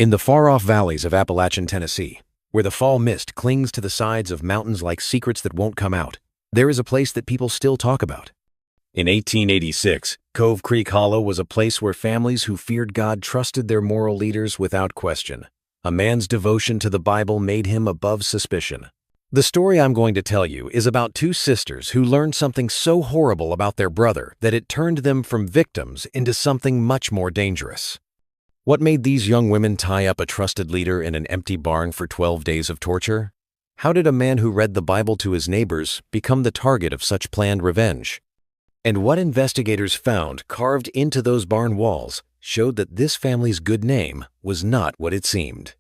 In the far-off valleys of Appalachian Tennessee, where the fall mist clings to the sides of mountains like secrets that won't come out, there is a place that people still talk about. In 1886, Cove Creek Hollow was a place where families who feared God trusted their moral leaders without question. A man's devotion to the Bible made him above suspicion. The story I'm going to tell you is about two sisters who learned something so horrible about their brother that it turned them from victims into something much more dangerous. What made these young women tie up a trusted leader in an empty barn for 12 days of torture? How did a man who read the Bible to his neighbors become the target of such planned revenge? And what investigators found carved into those barn walls showed that this family's good name was not what it seemed.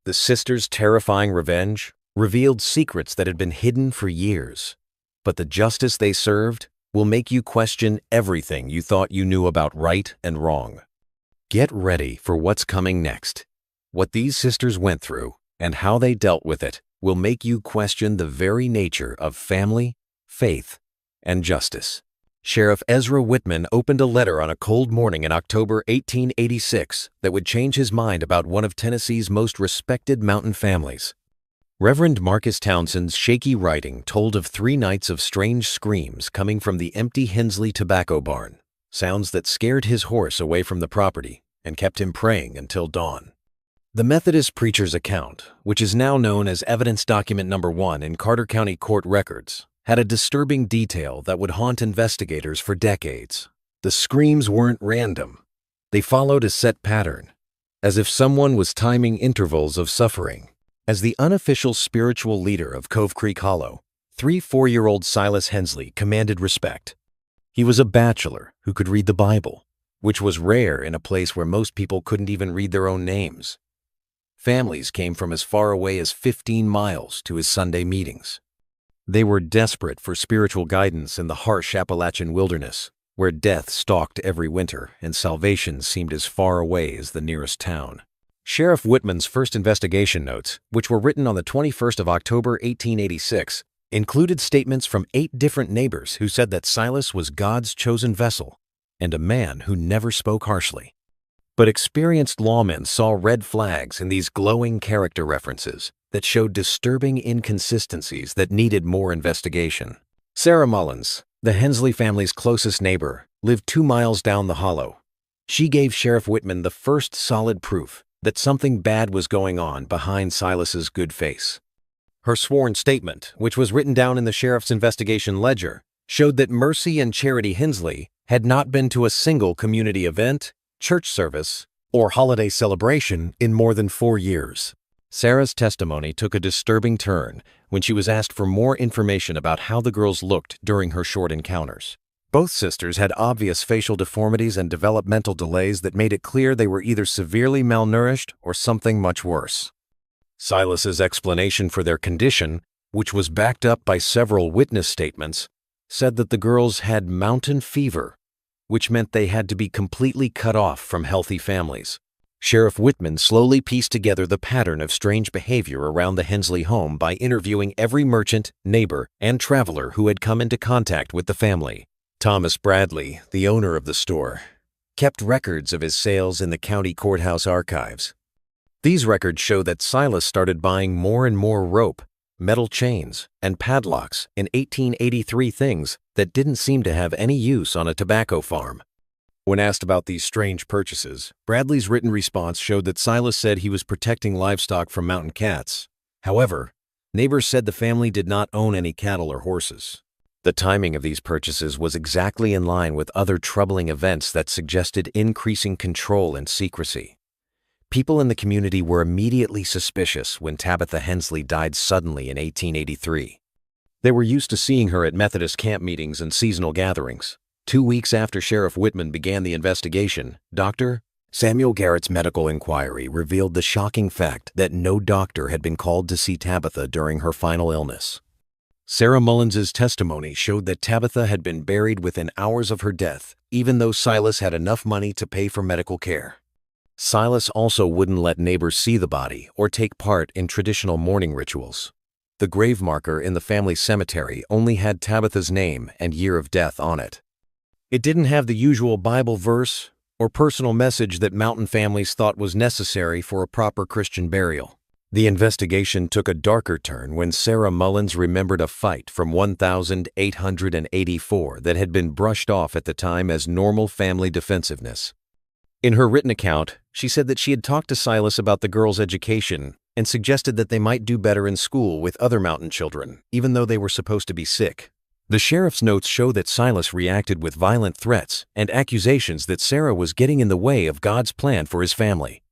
The sisters' terrifying revenge revealed secrets that had been hidden for years. But the justice they served will make you question everything you thought you knew about right and wrong. Get ready for what's coming next. What these sisters went through and how they dealt with it will make you question the very nature of family, faith, and justice. Sheriff Ezra Whitman opened a letter on a cold morning in October 1886 that would change his mind about one of Tennessee's most respected mountain families. Reverend Marcus Townsend's shaky writing told of 3 nights of strange screams coming from the empty Hensley tobacco barn, sounds that scared his horse away from the property and kept him praying until dawn. The Methodist preacher's account, which is now known as Evidence Document Number 1 in Carter County Court records, had a disturbing detail that would haunt investigators for decades. The screams weren't random. They followed a set pattern, as if someone was timing intervals of suffering. As the unofficial spiritual leader of Cove Creek Hollow, 4-year-old Silas Hensley commanded respect. He was a bachelor who could read the Bible, which was rare in a place where most people couldn't even read their own names. Families came from as far away as 15 miles to his Sunday meetings. They were desperate for spiritual guidance in the harsh Appalachian wilderness, where death stalked every winter and salvation seemed as far away as the nearest town. Sheriff Whitman's first investigation notes, which were written on the 21st of October 1886, included statements from 8 different neighbors who said that Silas was God's chosen vessel and a man who never spoke harshly. But experienced lawmen saw red flags in these glowing character references that showed disturbing inconsistencies that needed more investigation. Sarah Mullins, the Hensley family's closest neighbor, lived 2 miles down the hollow. She gave Sheriff Whitman the first solid proof that something bad was going on behind Silas's good face. Her sworn statement, which was written down in the sheriff's investigation ledger, showed that Mercy and Charity Hensley had not been to a single community event, church service, or holiday celebration in more than 4 years. Sarah's testimony took a disturbing turn when she was asked for more information about how the girls looked during her short encounters. Both sisters had obvious facial deformities and developmental delays that made it clear they were either severely malnourished or something much worse. Silas's explanation for their condition, which was backed up by several witness statements, said that the girls had mountain fever, which meant they had to be completely cut off from healthy families. Sheriff Whitman slowly pieced together the pattern of strange behavior around the Hensley home by interviewing every merchant, neighbor, and traveler who had come into contact with the family. Thomas Bradley, the owner of the store, kept records of his sales in the county courthouse archives. These records show that Silas started buying more and more rope, metal chains, and padlocks in 1883, things that didn't seem to have any use on a tobacco farm. When asked about these strange purchases, Bradley's written response showed that Silas said he was protecting livestock from mountain cats. However, neighbors said the family did not own any cattle or horses. The timing of these purchases was exactly in line with other troubling events that suggested increasing control and secrecy. People in the community were immediately suspicious when Tabitha Hensley died suddenly in 1883. They were used to seeing her at Methodist camp meetings and seasonal gatherings. 2 weeks after Sheriff Whitman began the investigation, Dr. Samuel Garrett's medical inquiry revealed the shocking fact that no doctor had been called to see Tabitha during her final illness. Sarah Mullins's testimony showed that Tabitha had been buried within hours of her death, even though Silas had enough money to pay for medical care. Silas also wouldn't let neighbors see the body or take part in traditional mourning rituals. The grave marker in the family cemetery only had Tabitha's name and year of death on it. It didn't have the usual Bible verse, or personal message that Mountain families thought was necessary for a proper Christian burial. The investigation took a darker turn when Sarah Mullins remembered a fight from 1884 that had been brushed off at the time as normal family defensiveness. In her written account, she said that she had talked to Silas about the girls' education and suggested that they might do better in school with other Mountain children, even though they were supposed to be sick. The sheriff's notes show that Silas reacted with violent threats and accusations that Sarah was getting in the way of God's plan for his family.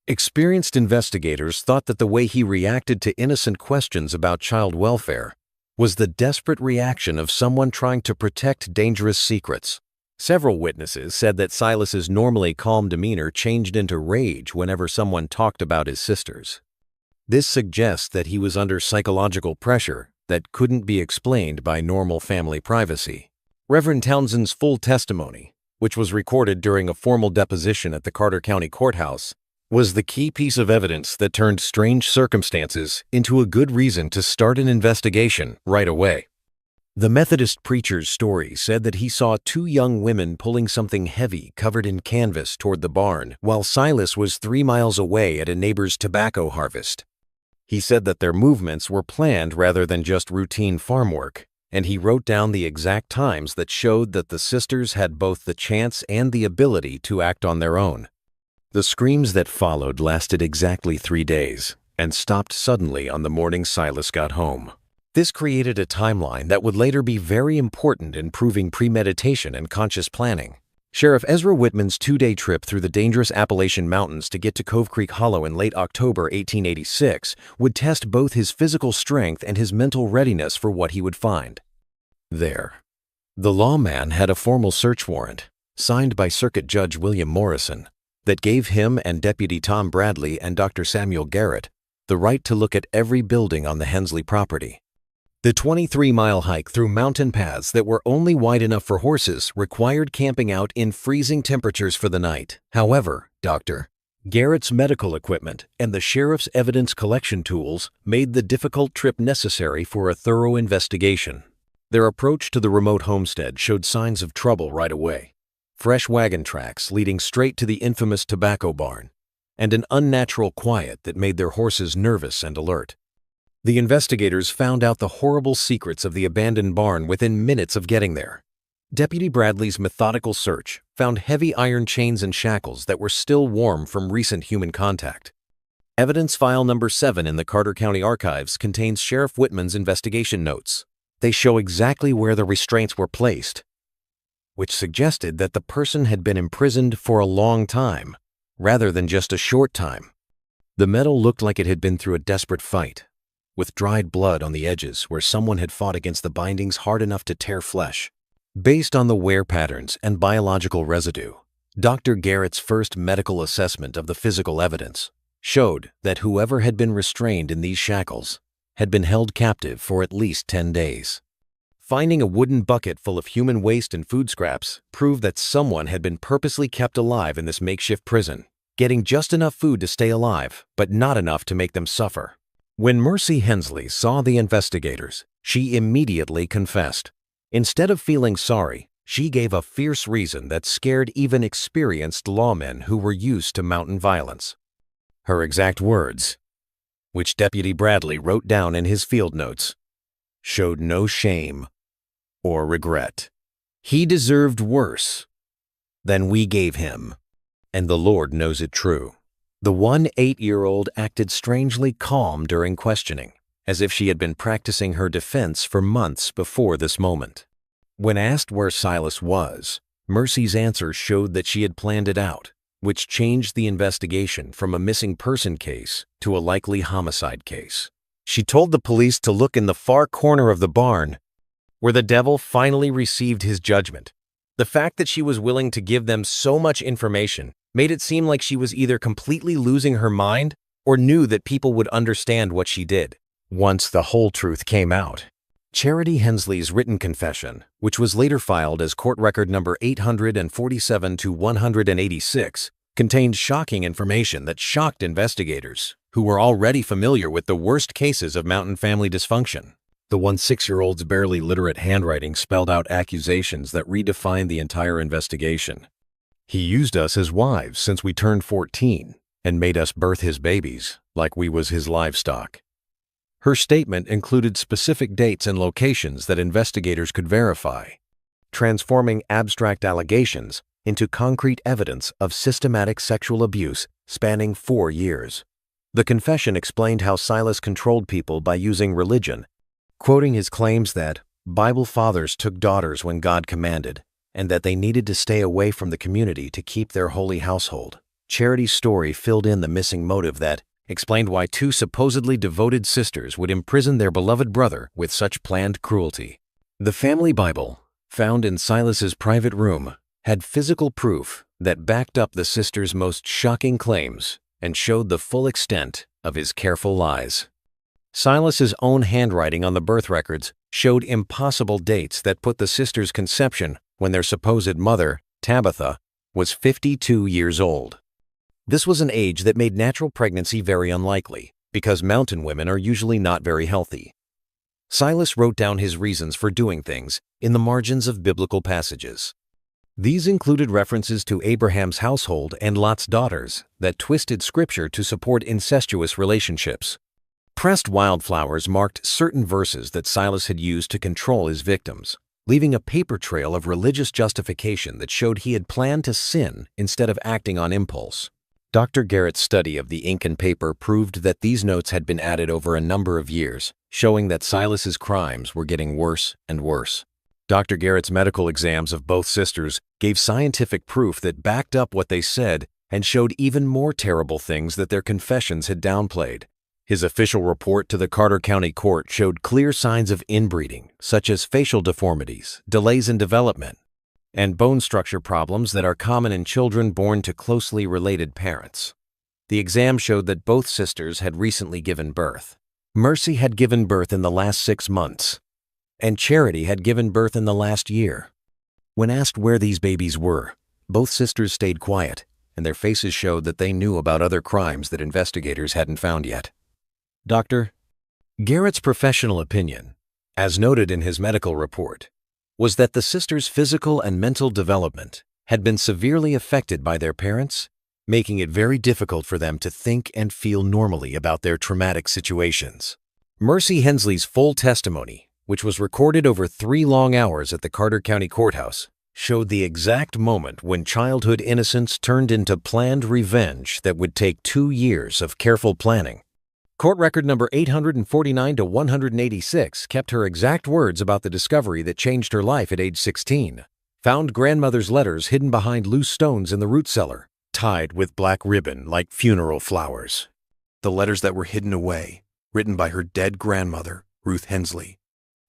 Experienced investigators thought that the way he reacted to innocent questions about child welfare was the desperate reaction of someone trying to protect dangerous secrets. Several witnesses said that Silas's normally calm demeanor changed into rage whenever someone talked about his sisters. This suggests that he was under psychological pressure that couldn't be explained by normal family privacy. Reverend Townsend's full testimony, which was recorded during a formal deposition at the Carter County Courthouse, was the key piece of evidence that turned strange circumstances into a good reason to start an investigation right away. The Methodist preacher's story said that he saw two young women pulling something heavy covered in canvas toward the barn while Silas was 3 miles away at a neighbor's tobacco harvest. He said that their movements were planned rather than just routine farm work, and he wrote down the exact times that showed that the sisters had both the chance and the ability to act on their own. The screams that followed lasted exactly 3 days and stopped suddenly on the morning Silas got home. This created a timeline that would later be very important in proving premeditation and conscious planning. Sheriff Ezra Whitman's 2-day trip through the dangerous Appalachian Mountains to get to Cove Creek Hollow in late October 1886 would test both his physical strength and his mental readiness for what he would find there. The lawman had a formal search warrant, signed by Circuit Judge William Morrison, that gave him and Deputy Tom Bradley and Dr. Samuel Garrett the right to look at every building on the Hensley property. The 23-mile hike through mountain paths that were only wide enough for horses required camping out in freezing temperatures for the night. However, Dr. Garrett's medical equipment and the sheriff's evidence collection tools made the difficult trip necessary for a thorough investigation. Their approach to the remote homestead showed signs of trouble right away. Fresh wagon tracks leading straight to the infamous tobacco barn, and an unnatural quiet that made their horses nervous and alert. The investigators found out the horrible secrets of the abandoned barn within minutes of getting there. Deputy Bradley's methodical search found heavy iron chains and shackles that were still warm from recent human contact. Evidence file number 7 in the Carter County Archives contains Sheriff Whitman's investigation notes. They show exactly where the restraints were placed, which suggested that the person had been imprisoned for a long time, rather than just a short time. The metal looked like it had been through a desperate fight, with dried blood on the edges where someone had fought against the bindings hard enough to tear flesh. Based on the wear patterns and biological residue, Dr. Garrett's first medical assessment of the physical evidence showed that whoever had been restrained in these shackles had been held captive for at least 10 days. Finding a wooden bucket full of human waste and food scraps proved that someone had been purposely kept alive in this makeshift prison, getting just enough food to stay alive, but not enough to make them suffer. When Mercy Hensley saw the investigators, she immediately confessed. Instead of feeling sorry, she gave a fierce reason that scared even experienced lawmen who were used to mountain violence. Her exact words, which Deputy Bradley wrote down in his field notes, showed no shame or regret. He deserved worse than we gave him, and the Lord knows it true. The 8-year-old acted strangely calm during questioning, as if she had been practicing her defense for months before this moment. When asked where Silas was, Mercy's answer showed that she had planned it out, which changed the investigation from a missing person case to a likely homicide case. She told the police to look in the far corner of the barn, where the devil finally received his judgment. The fact that she was willing to give them so much information made it seem like she was either completely losing her mind or knew that people would understand what she did. Once the whole truth came out, Charity Hensley's written confession, which was later filed as court record number 847-186, contained shocking information that shocked investigators, who were already familiar with the worst cases of mountain family dysfunction. The 6-year-old's barely literate handwriting spelled out accusations that redefined the entire investigation. He used us as wives since we turned 14 and made us birth his babies like we was his livestock. Her statement included specific dates and locations that investigators could verify, transforming abstract allegations into concrete evidence of systematic sexual abuse spanning 4 years. The confession explained how Silas controlled people by using religion, quoting his claims that Bible fathers took daughters when God commanded, and that they needed to stay away from the community to keep their holy household. Charity's story filled in the missing motive that explained why 2 supposedly devoted sisters would imprison their beloved brother with such planned cruelty. The family Bible, found in Silas's private room, had physical proof that backed up the sisters' most shocking claims and showed the full extent of his careful lies. Silas's own handwriting on the birth records showed impossible dates that put the sisters' conception when their supposed mother, Tabitha, was 52 years old. This was an age that made natural pregnancy very unlikely, because mountain women are usually not very healthy. Silas wrote down his reasons for doing things in the margins of biblical passages. These included references to Abraham's household and Lot's daughters that twisted scripture to support incestuous relationships. Pressed wildflowers marked certain verses that Silas had used to control his victims, leaving a paper trail of religious justification that showed he had planned to sin instead of acting on impulse. Dr. Garrett's study of the ink and paper proved that these notes had been added over a number of years, showing that Silas's crimes were getting worse and worse. Dr. Garrett's medical exams of both sisters gave scientific proof that backed up what they said and showed even more terrible things that their confessions had downplayed. His official report to the Carter County Court showed clear signs of inbreeding, such as facial deformities, delays in development, and bone structure problems that are common in children born to closely related parents. The exam showed that both sisters had recently given birth. Mercy had given birth in the last 6 months, and Charity had given birth in the last year. When asked where these babies were, both sisters stayed quiet, and their faces showed that they knew about other crimes that investigators hadn't found yet. Dr. Garrett's professional opinion, as noted in his medical report, was that the sisters' physical and mental development had been severely affected by their parents, making it very difficult for them to think and feel normally about their traumatic situations. Mercy Hensley's full testimony, which was recorded over 3 long hours at the Carter County Courthouse, showed the exact moment when childhood innocence turned into planned revenge that would take 2 years of careful planning. Court record number 849-186 kept her exact words about the discovery that changed her life at age 16. Found grandmother's letters hidden behind loose stones in the root cellar, tied with black ribbon like funeral flowers. The letters that were hidden away, written by her dead grandmother, Ruth Hensley,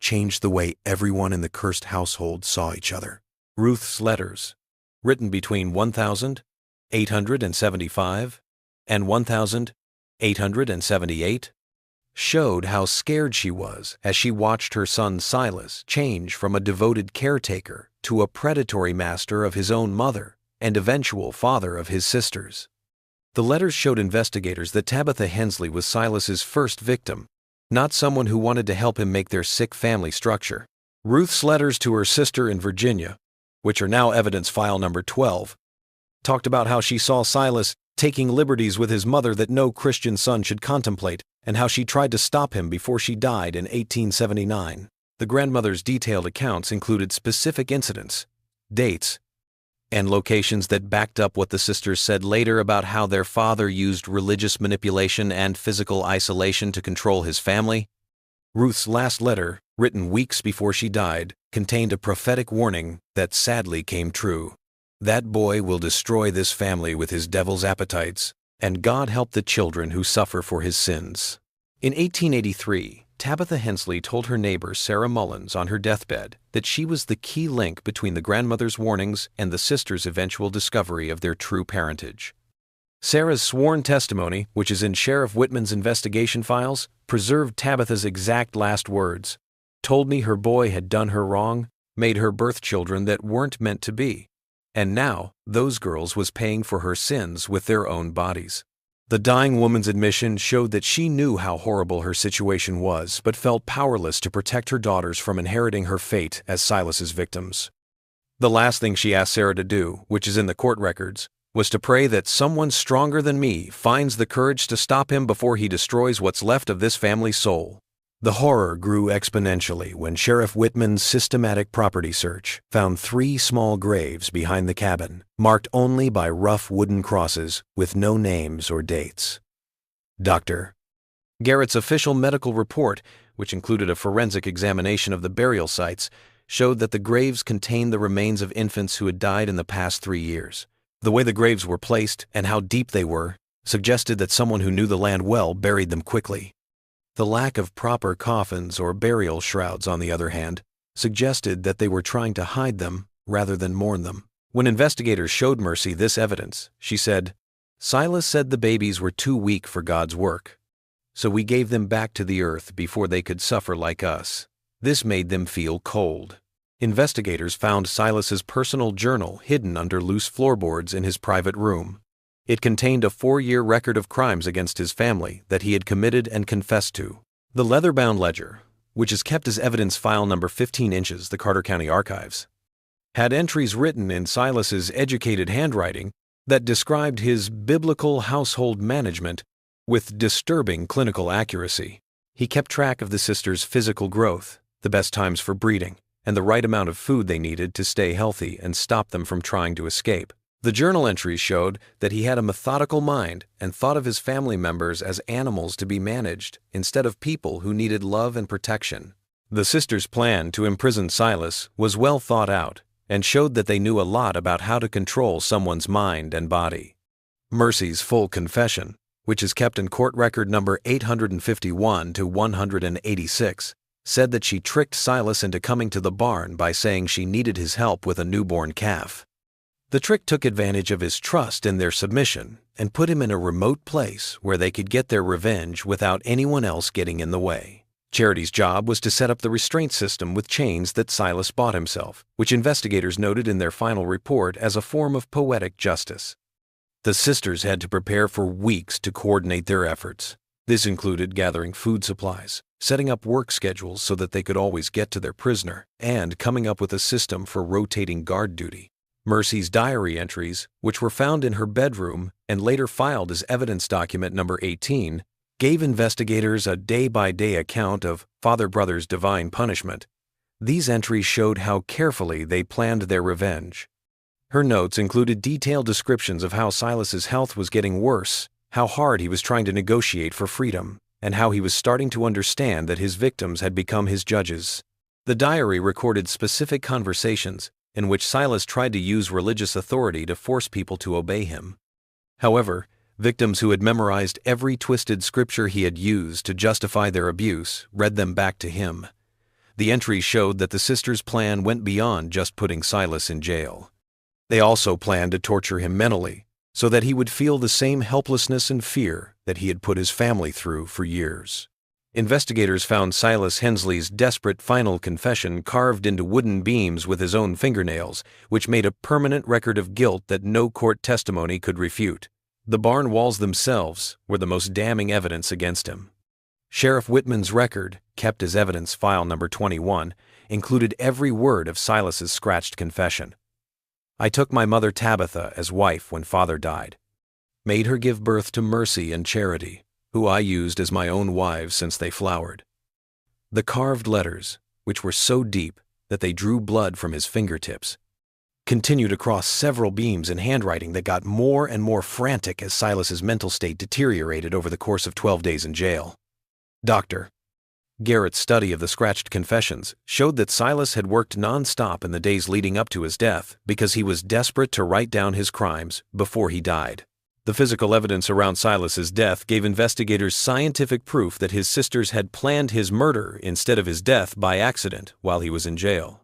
changed the way everyone in the cursed household saw each other. Ruth's letters, written between 1,875 and 1,878, showed how scared she was as she watched her son Silas change from a devoted caretaker to a predatory master of his own mother and eventual father of his sisters. The letters showed investigators that Tabitha Hensley was Silas's first victim, not someone who wanted to help him make their sick family structure. Ruth's letters to her sister in Virginia, which are now evidence file number 12, talked about how she saw Silas taking liberties with his mother that no Christian son should contemplate, and how she tried to stop him before she died in 1879. The grandmother's detailed accounts included specific incidents, dates, and locations that backed up what the sisters said later about how their father used religious manipulation and physical isolation to control his family. Ruth's last letter, written weeks before she died, contained a prophetic warning that sadly came true. That boy will destroy this family with his devil's appetites, and God help the children who suffer for his sins. In 1883, Tabitha Hensley told her neighbor Sarah Mullins on her deathbed that she was the key link between the grandmother's warnings and the sisters' eventual discovery of their true parentage. Sarah's sworn testimony, which is in Sheriff Whitman's investigation files, preserved Tabitha's exact last words. Told me her boy had done her wrong, made her birth children that weren't meant to be. And now, those girls was paying for her sins with their own bodies. The dying woman's admission showed that she knew how horrible her situation was, but felt powerless to protect her daughters from inheriting her fate as Silas's victims. The last thing she asked Sarah to do, which is in the court records, was to pray that someone stronger than me finds the courage to stop him before he destroys what's left of this family's soul. The horror grew exponentially when Sheriff Whitman's systematic property search found 3 small graves behind the cabin, marked only by rough wooden crosses with no names or dates. Dr. Garrett's official medical report, which included a forensic examination of the burial sites, showed that the graves contained the remains of infants who had died in the past 3 years. The way the graves were placed and how deep they were suggested that someone who knew the land well buried them quickly. The lack of proper coffins or burial shrouds, on the other hand, suggested that they were trying to hide them rather than mourn them. When investigators showed Mercy this evidence, she said, "Silas said the babies were too weak for God's work, so we gave them back to the earth before they could suffer like us. This made them feel cold." Investigators found Silas's personal journal hidden under loose floorboards in his private room. It contained a 4-year record of crimes against his family that he had committed and confessed to. The leather-bound ledger, which is kept as evidence file number 15 inches, the Carter County Archives, had entries written in Silas's educated handwriting that described his biblical household management with disturbing clinical accuracy. He kept track of the sisters' physical growth, the best times for breeding, and the right amount of food they needed to stay healthy and stop them from trying to escape. The journal entries showed that he had a methodical mind and thought of his family members as animals to be managed instead of people who needed love and protection. The sisters' plan to imprison Silas was well thought out and showed that they knew a lot about how to control someone's mind and body. Mercy's full confession, which is kept in court record number 851 to 186, said that she tricked Silas into coming to the barn by saying she needed his help with a newborn calf. The trick took advantage of his trust in their submission and put him in a remote place where they could get their revenge without anyone else getting in the way. Charity's job was to set up the restraint system with chains that Silas bought himself, which investigators noted in their final report as a form of poetic justice. The sisters had to prepare for weeks to coordinate their efforts. This included gathering food supplies, setting up work schedules so that they could always get to their prisoner, and coming up with a system for rotating guard duty. Mercy's diary entries, which were found in her bedroom and later filed as evidence document number 18, gave investigators a day-by-day account of Father Brother's divine punishment. These entries showed how carefully they planned their revenge. Her notes included detailed descriptions of how Silas's health was getting worse, how hard he was trying to negotiate for freedom, and how he was starting to understand that his victims had become his judges. The diary recorded specific conversations in which Silas tried to use religious authority to force people to obey him. However, victims who had memorized every twisted scripture he had used to justify their abuse read them back to him. The entries showed that the sisters' plan went beyond just putting Silas in jail. They also planned to torture him mentally, so that he would feel the same helplessness and fear that he had put his family through for years. Investigators found Silas Hensley's desperate final confession carved into wooden beams with his own fingernails, which made a permanent record of guilt that no court testimony could refute. The barn walls themselves were the most damning evidence against him. Sheriff Whitman's record, kept as evidence file number 21, included every word of Silas's scratched confession. "I took my mother Tabitha as wife when father died. Made her give birth to Mercy and Charity, who I used as my own wives since they flowered." The carved letters, which were so deep that they drew blood from his fingertips, continued across several beams in handwriting that got more and more frantic as Silas's mental state deteriorated over the course of 12 days in jail. Dr. Garrett's study of the scratched confessions showed that Silas had worked non-stop in the days leading up to his death because he was desperate to write down his crimes before he died. The physical evidence around Silas's death gave investigators scientific proof that his sisters had planned his murder instead of his death by accident while he was in jail.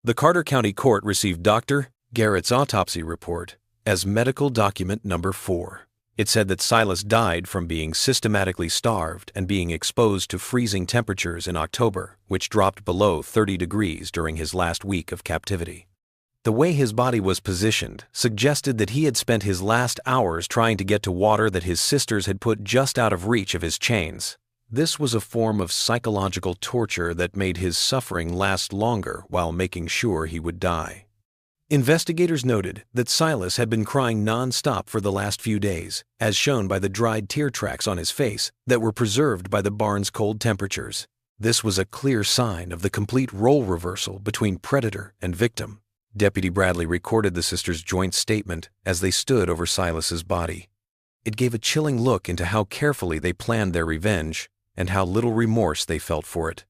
The Carter County Court received Dr. Garrett's autopsy report as medical document number 4. It said that Silas died from being systematically starved and being exposed to freezing temperatures in October, which dropped below 30 degrees during his last week of captivity. The way his body was positioned suggested that he had spent his last hours trying to get to water that his sisters had put just out of reach of his chains. This was a form of psychological torture that made his suffering last longer while making sure he would die. Investigators noted that Silas had been crying non-stop for the last few days, as shown by the dried tear tracks on his face that were preserved by the barn's cold temperatures. This was a clear sign of the complete role reversal between predator and victim. Deputy Bradley recorded the sisters' joint statement as they stood over Silas's body. It gave a chilling look into how carefully they planned their revenge and how little remorse they felt for it.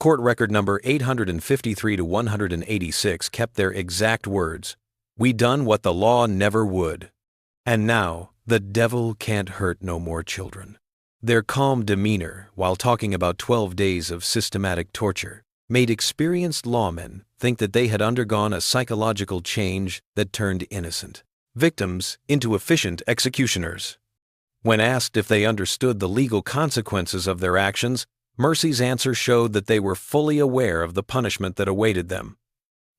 Court record number 853-186 kept their exact words, "We done what the law never would. And now, the devil can't hurt no more children." Their calm demeanor, while talking about 12 days of systematic torture, made experienced lawmen think that they had undergone a psychological change that turned innocent victims into efficient executioners. When asked if they understood the legal consequences of their actions, Mercy's answer showed that they were fully aware of the punishment that awaited them.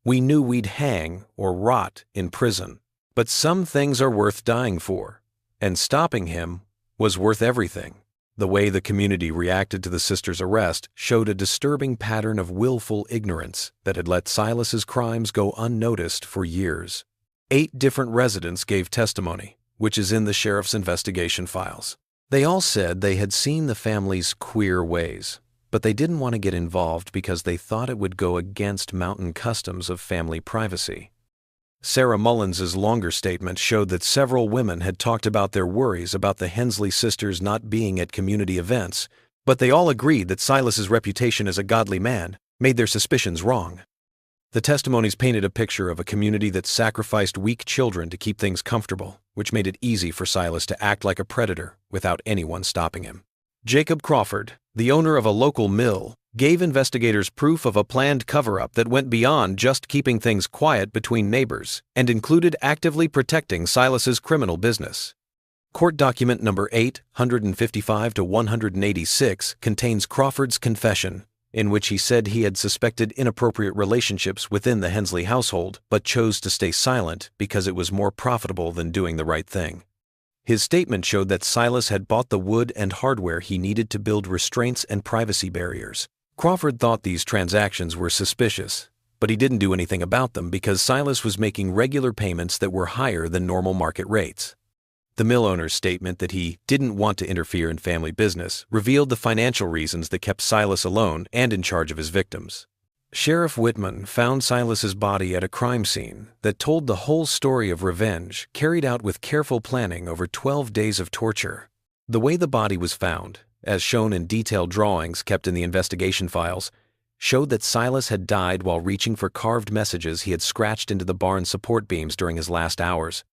"We knew we'd hang or rot in prison, but some things are worth dying for, and stopping him was worth everything." The way the community reacted to the sisters' arrest showed a disturbing pattern of willful ignorance that had let Silas's crimes go unnoticed for years. 8 different residents gave testimony, which is in the sheriff's investigation files. They all said they had seen the family's queer ways, but they didn't want to get involved because they thought it would go against mountain customs of family privacy. Sarah Mullins's longer statement showed that several women had talked about their worries about the Hensley sisters not being at community events, but they all agreed that Silas's reputation as a godly man made their suspicions wrong. The testimonies painted a picture of a community that sacrificed weak children to keep things comfortable, which made it easy for Silas to act like a predator without anyone stopping him. Jacob Crawford, the owner of a local mill, gave investigators proof of a planned cover-up that went beyond just keeping things quiet between neighbors and included actively protecting Silas's criminal business. Court document number 855-186 contains Crawford's confession, in which he said he had suspected inappropriate relationships within the Hensley household, but chose to stay silent because it was more profitable than doing the right thing. His statement showed that Silas had bought the wood and hardware he needed to build restraints and privacy barriers. Crawford thought these transactions were suspicious, but he didn't do anything about them because Silas was making regular payments that were higher than normal market rates. The mill owner's statement that he didn't want to interfere in family business revealed the financial reasons that kept Silas alone and in charge of his victims. Sheriff Whitman found Silas's body at a crime scene that told the whole story of revenge carried out with careful planning over 12 days of torture. The way the body was found, as shown in detailed drawings kept in the investigation files, showed that Silas had died while reaching for carved messages he had scratched into the barn support beams during his last hours.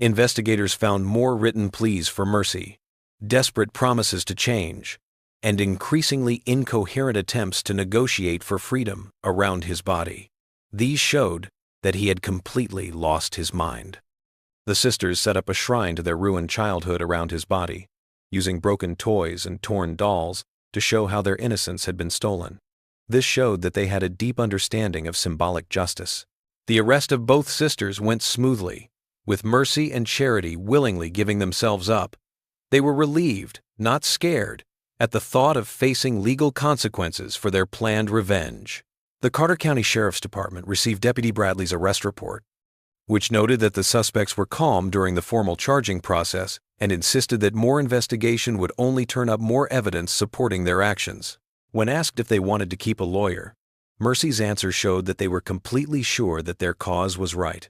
Investigators found more written pleas for mercy, desperate promises to change, and increasingly incoherent attempts to negotiate for freedom around his body. These showed that he had completely lost his mind. The sisters set up a shrine to their ruined childhood around his body, using broken toys and torn dolls to show how their innocence had been stolen. This showed that they had a deep understanding of symbolic justice. The arrest of both sisters went smoothly, with Mercy and Charity willingly giving themselves up. They were relieved, not scared, at the thought of facing legal consequences for their planned revenge. The Carter County Sheriff's Department received Deputy Bradley's arrest report, which noted that the suspects were calm during the formal charging process and insisted that more investigation would only turn up more evidence supporting their actions. When asked if they wanted to keep a lawyer, Mercy's answer showed that they were completely sure that their cause was right.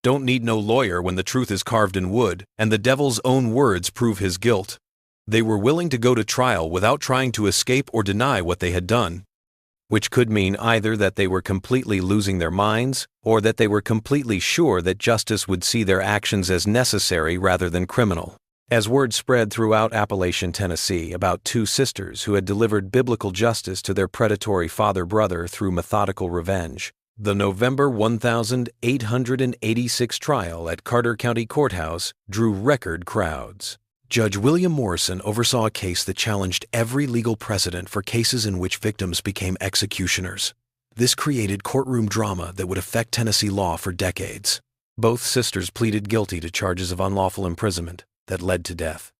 "Don't need no lawyer when the truth is carved in wood and the devil's own words prove his guilt." They were willing to go to trial without trying to escape or deny what they had done, which could mean either that they were completely losing their minds or that they were completely sure that justice would see their actions as necessary rather than criminal. As word spread throughout Appalachian Tennessee about 2 sisters who had delivered biblical justice to their predatory father-brother through methodical revenge, the November 1886 trial at Carter County Courthouse drew record crowds. Judge William Morrison oversaw a case that challenged every legal precedent for cases in which victims became executioners. This created courtroom drama that would affect Tennessee law for decades. Both sisters pleaded guilty to charges of unlawful imprisonment that led to death.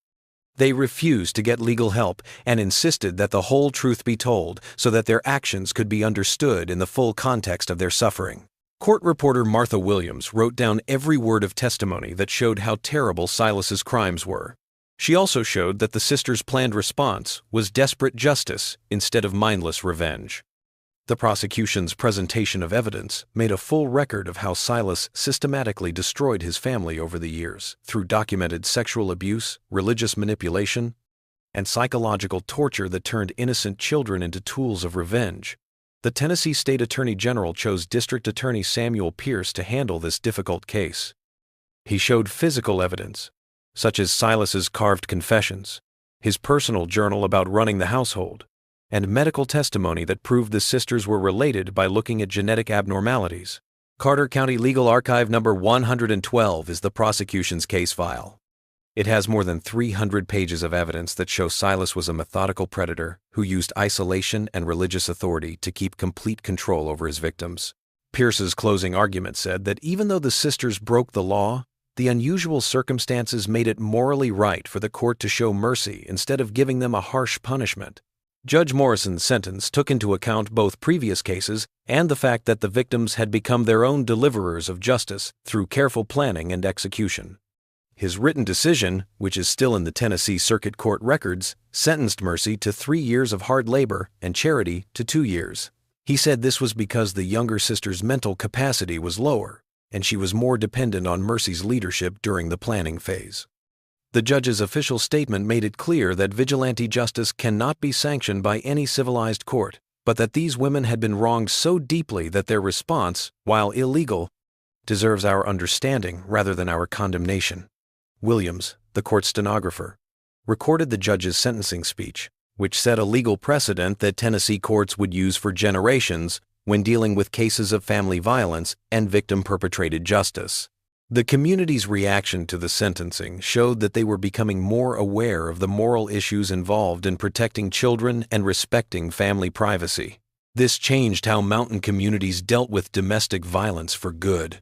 They refused to get legal help and insisted that the whole truth be told so that their actions could be understood in the full context of their suffering. Court reporter Martha Williams wrote down every word of testimony that showed how terrible Silas's crimes were. She also showed that the sisters' planned response was desperate justice instead of mindless revenge. The prosecution's presentation of evidence made a full record of how Silas systematically destroyed his family over the years through documented sexual abuse, religious manipulation, and psychological torture that turned innocent children into tools of revenge. The Tennessee State Attorney General chose District Attorney Samuel Pierce to handle this difficult case. He showed physical evidence, such as Silas's carved confessions, his personal journal about running the household, and medical testimony that proved the sisters were related by looking at genetic abnormalities. Carter County Legal Archive number 112 is the prosecution's case file. It has more than 300 pages of evidence that show Silas was a methodical predator who used isolation and religious authority to keep complete control over his victims. Pierce's closing argument said that even though the sisters broke the law, the unusual circumstances made it morally right for the court to show mercy instead of giving them a harsh punishment. Judge Morrison's sentence took into account both previous cases and the fact that the victims had become their own deliverers of justice through careful planning and execution. His written decision, which is still in the Tennessee Circuit Court records, sentenced Mercy to 3 years of hard labor and Charity to 2 years. He said this was because the younger sister's mental capacity was lower, and she was more dependent on Mercy's leadership during the planning phase. The judge's official statement made it clear that vigilante justice cannot be sanctioned by any civilized court, but that these women had been wronged so deeply that their response, while illegal, deserves our understanding rather than our condemnation. Williams, the court stenographer, recorded the judge's sentencing speech, which set a legal precedent that Tennessee courts would use for generations when dealing with cases of family violence and victim-perpetrated justice. The community's reaction to the sentencing showed that they were becoming more aware of the moral issues involved in protecting children and respecting family privacy. This changed how mountain communities dealt with domestic violence for good.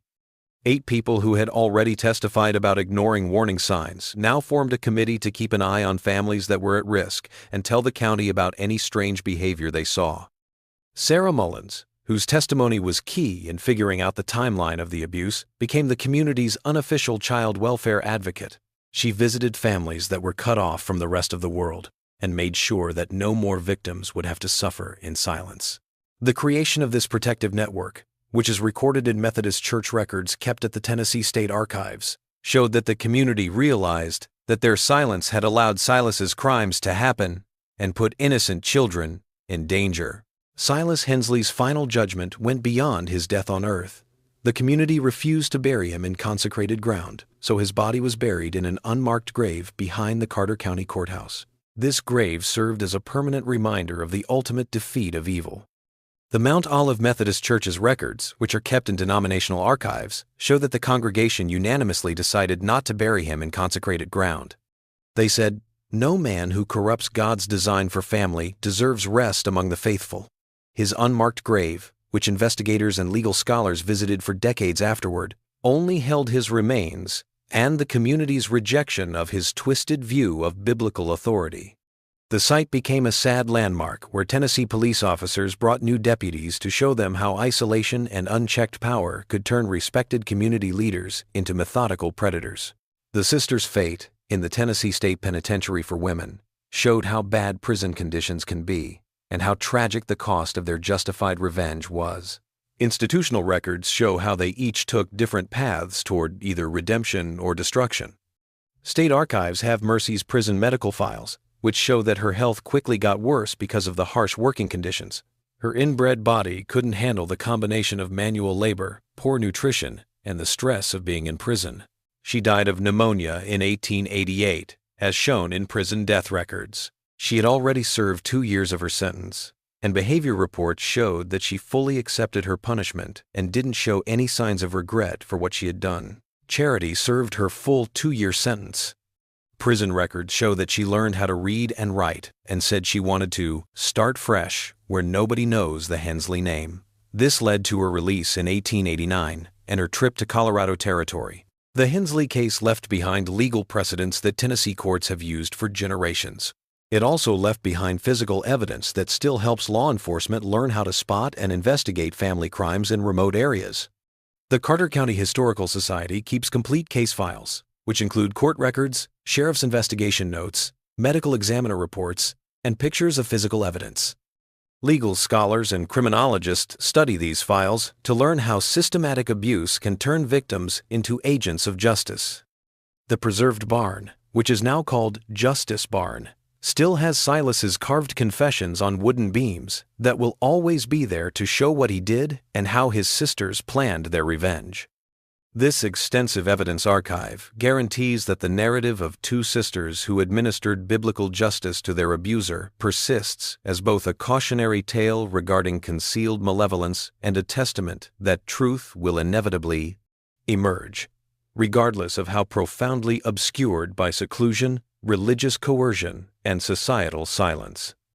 8 people who had already testified about ignoring warning signs now formed a committee to keep an eye on families that were at risk and tell the county about any strange behavior they saw. Sarah Mullins, whose testimony was key in figuring out the timeline of the abuse, became the community's unofficial child welfare advocate. She visited families that were cut off from the rest of the world and made sure that no more victims would have to suffer in silence. The creation of this protective network, which is recorded in Methodist church records kept at the Tennessee State Archives, showed that the community realized that their silence had allowed Silas's crimes to happen and put innocent children in danger. Silas Hensley's final judgment went beyond his death on earth. The community refused to bury him in consecrated ground, so his body was buried in an unmarked grave behind the Carter County Courthouse. This grave served as a permanent reminder of the ultimate defeat of evil. The Mount Olive Methodist Church's records, which are kept in denominational archives, show that the congregation unanimously decided not to bury him in consecrated ground. They said, "No man who corrupts God's design for family deserves rest among the faithful." His unmarked grave, which investigators and legal scholars visited for decades afterward, only held his remains and the community's rejection of his twisted view of biblical authority. The site became a sad landmark where Tennessee police officers brought new deputies to show them how isolation and unchecked power could turn respected community leaders into methodical predators. The sisters' fate in the Tennessee State Penitentiary for Women showed how bad prison conditions can be and how tragic the cost of their justified revenge was. Institutional records show how they each took different paths toward either redemption or destruction. State archives have Mercy's prison medical files, which show that her health quickly got worse because of the harsh working conditions. Her inbred body couldn't handle the combination of manual labor, poor nutrition, and the stress of being in prison. She died of pneumonia in 1888, as shown in prison death records. She had already served 2 years of her sentence, and behavior reports showed that she fully accepted her punishment and didn't show any signs of regret for what she had done. Charity served her full 2-year sentence. Prison records show that she learned how to read and write and said she wanted to start fresh where nobody knows the Hensley name. This led to her release in 1889 and her trip to Colorado Territory. The Hensley case left behind legal precedents that Tennessee courts have used for generations. It also left behind physical evidence that still helps law enforcement learn how to spot and investigate family crimes in remote areas. The Carter County Historical Society keeps complete case files, which include court records, sheriff's investigation notes, medical examiner reports, and pictures of physical evidence. Legal scholars and criminologists study these files to learn how systematic abuse can turn victims into agents of justice. The preserved barn, which is now called Justice Barn, still has Silas's carved confessions on wooden beams that will always be there to show what he did and how his sisters planned their revenge. This extensive evidence archive guarantees that the narrative of two sisters who administered biblical justice to their abuser persists as both a cautionary tale regarding concealed malevolence and a testament that truth will inevitably emerge, regardless of how profoundly obscured by seclusion, religious coercion, and societal silence.